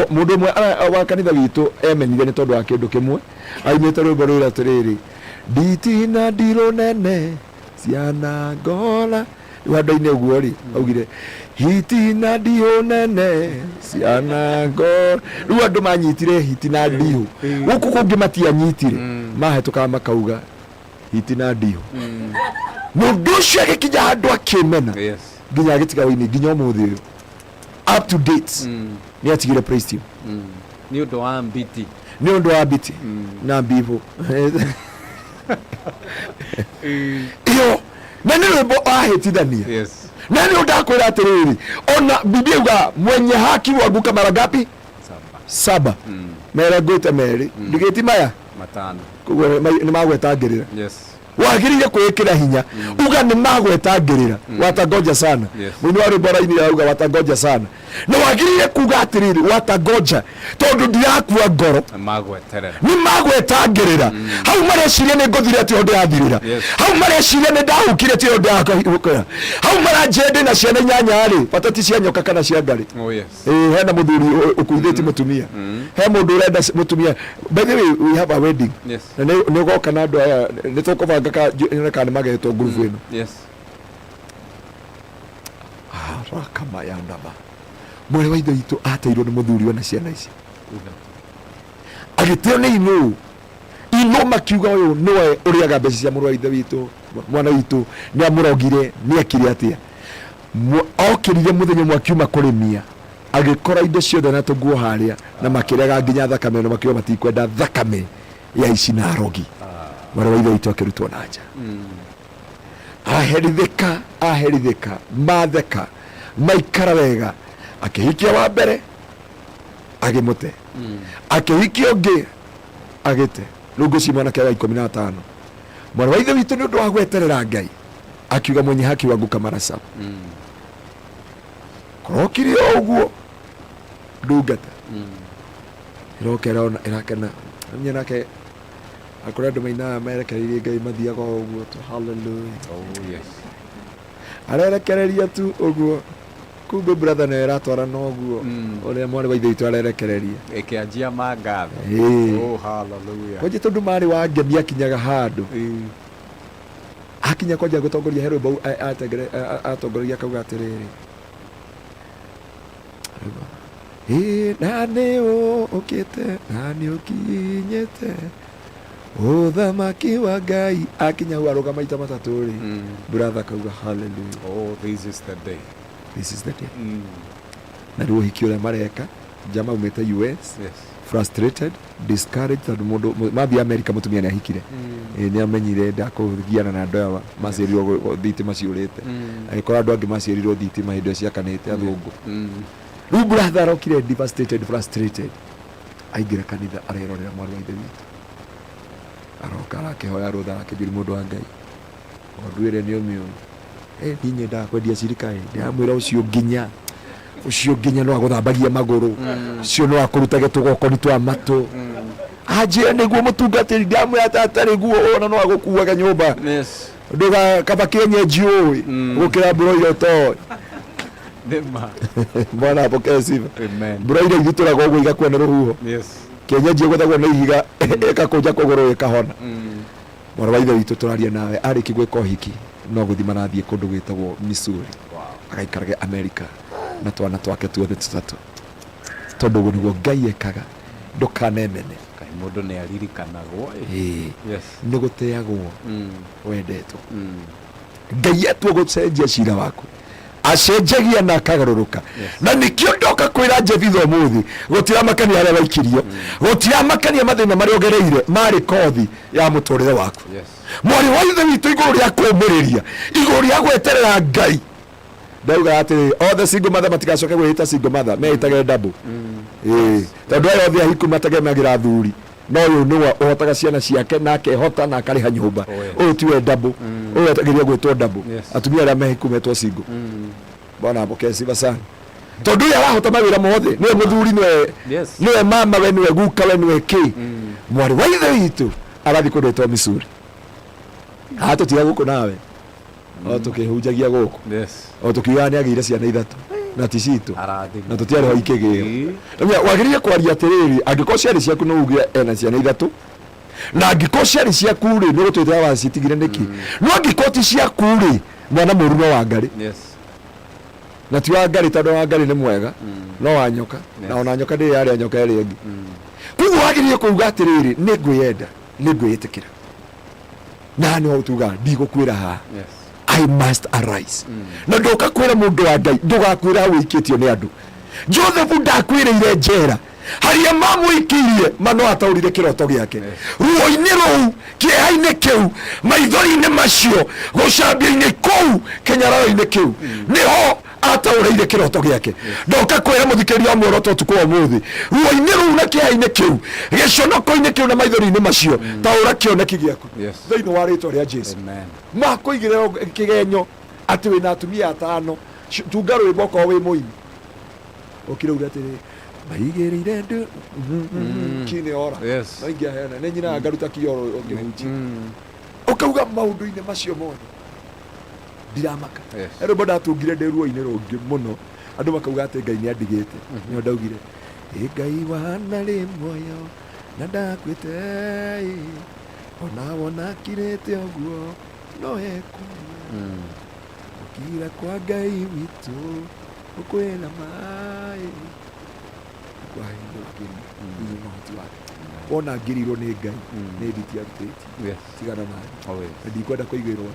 Mundu mwe wa kanitha witu emenire ni tondu wa kindu kimwe aimite rwimbo rwira atiriri nditina ndiro nene ciana ngora wandu-ini uguo ri augire hitina ndiho nene ciana ngora riu andu manyitire hitina ndiho guku kungi matianyitire mahitukaga makauga hitina ndiho mundu ucio agikinya handu akimena nginya agitiga wini nginya umuthi uyu up to date ni atigire praise team ni undu wa mbiti na mbivo iyo nani rwimbo ahitithania nani undakwira atiriri ona Biblia uga mwenye haki waguka mara ngapi? Saba mera gwita meri ndigiti maya matano kugwe ni magwetangirira wagirire kwikira hinya uga ni magwetangirira watangoja sana mwini wa rwimbo raini uga watangoja sana na wagirire kuga atiriri watangoja tondu ndirakua ngoro ni magwetangirira hau mareciria ni nguthire ati undu yathirira hau mareciria ni ndahukire ti undu yakahukira hau maranjende na ciana inyanya ri patati cia nyoka kana cia ngari hena muthuri ukuithiti mutumia he mundu urenda mutumia by the way we have a wedding na ni ugoka na andu aya ni tukubanga kana magetwo group ino kama ya ndaba mwere wa ithe itu ateirwo ni muthuri wa na ciana ici agiteo ni ino makiuga uyu niwe uriaga mbeca cia mũrũ wa ithe witu mwana witu ni amurogire ni akire atia okirire muthenya mwakiuma kurimia agikora indo ciothe na tunguo haria na makirega nginya thakame no makiwa matikwenda thakame ya ici na rogi mwere wa ithe witu akirutwo na nja aherithika matheka maikara wega akihikia wa mbere agimute akihikia ungi agite rungu ci mwana kia 15 mwana wa ithe witu ni undu wa gweterera Ngai akiuga mwenye haki waguka mara saba korokiri uguo ndungata irokera irakena nyenake akora ndu maina amerekereirie Ngai mathiaga uguo tu hallelujah arerekereria tu uguo kumbe brother na eratwara no uguo ore mwana wa ithe witu arerekereria ekianjia mangatho hallelujah koje tondu mari wa ngemi akinyaga handu akinya kwaja gutongoria hero bau atongoria kauga atiriri nani ukite nani ukinyete uthamaki wa Ngai akinya aruga maita matatu ri brother kauga hallelujah this is the day na ruo hikiole mareka jama umete US frustrated discouraged and mundu mabi America mutumia ni ahikire ni amenyire ndakugiana na ndoa macirirwo thitima ciurite agikora andu angi macirirwo thitima hindo ciakanite athungu riu brother okire devastated frustrated aingira kanitha arerorera mwana wa ithe witu aroka akihoya rutha akijiri mundu wa Ngai onduire ni umio ninye ndakwendia cirika ndamwira ucio nginya no aguthambagia maguru ucio no akuruta gitugoko twa matu ajire niguo mutungatiri ndamwira atari guo ona no agukuaga nyumba nduga kaba kenye jioi gukira broiler to mwana apokesi broiler igituraga uguo igakwena ruhuho kenye jioi gutagwo na ihiga ekakuja kuguru ikahona mwana wa ithe witu turaria nawe ari kigweka hiki no guthima nathie kundu gwitagwo Missouri agaikaraga America na twana twake tuothe tutatu tondu guo niguo Ngai ekaga ndukanemene kai mundu ni aririkanagwo ni guteagwo wendetwo Ngai etu gucenjia cira waku acenjagia na akagaruruka na nikio ndoka kwira Jebitho muthi gutira makania aria waikirio gutira makania mathina mari ogereire mari kothi ya muturire waku mwari wa ithe witu iguru ria kumuriria iguru ria gweterera Ngai ndauga ati all the single mother matigacoke gwita single mother meitage double tondu ayo thia hiku mategemagĩra thuri no uyu ni wa uhotaga ciana ciake nake hota na akariha nyumba uyu tiwe double uyu atagiria gwitwo double atumia aria mehiku metwo single bona abokesi basana tondu ya rahota mawira mothe niwe muthuri niwe mama we niwe guka we niwe ki mwari wa ithe witu arathi kundetwo Missouri hatu tiga guku nawe o tukihunjagia guku o tukiuga ni agire ciana ithatu na ticitu Arathima. na tutiari ho ikigio na wagiriye kwaria atiriri angiko ciari ciaku no uge ena ciana ithatu na angiko ciari ciaku ri no gutwitira wacitigire niki no angiko ti ciaku ri mwana muru no wangari Yes. na ti wangari tondu wangari ni mwega no wanyoka na ona nyoka ndi yari nyoka eri engi kugu wagiriye kuuga atiriri ni ngwiyenda ni ngwiyitikira na ni utuga ndigukwira ha Yes. I must arise. Na ndoka kwira mundu wa Ngai ndugakwira wikitio ni andu Joseph ndakwiriire njera haria mamuikirie mano ataurire kiroto giake ruo-ini rou kieha-ini kiu maithori-ini macio gucambia-ini kou kinyararo-ini kiu niho ataurire kiroto giake ndoka kwira muthikiria wa Muoroto utuku wa muthi ruo-ini rou na kieha-ini kiu giconoko-ini kiu na maithori-ini macio taura kioneki giaku thiini wa ritwa ria Jesu makuigire kigenyo ati wina atumia atano tunga rwimbo ko wi muini ukire ura atiri maigirire ndu kini ora naingia hena ne nyina ngaruta kioro ngihunji ukauga maundu-ini macio mothe ndiramaka ero boda tungire ndi ruo-ini rungi muno andu makauga ati Ngai ni andigite nio ndaugire Ngai wana ri moyo na ndakwite ona wona kirete oguo no hekuria ukira kwa Ngai witu ukwena mai kwa hiyo kini mahoti wake ona ngirirwo ni Ngai ni nditi arutĩtie tigana nayo ndikwenda kũigĩrwo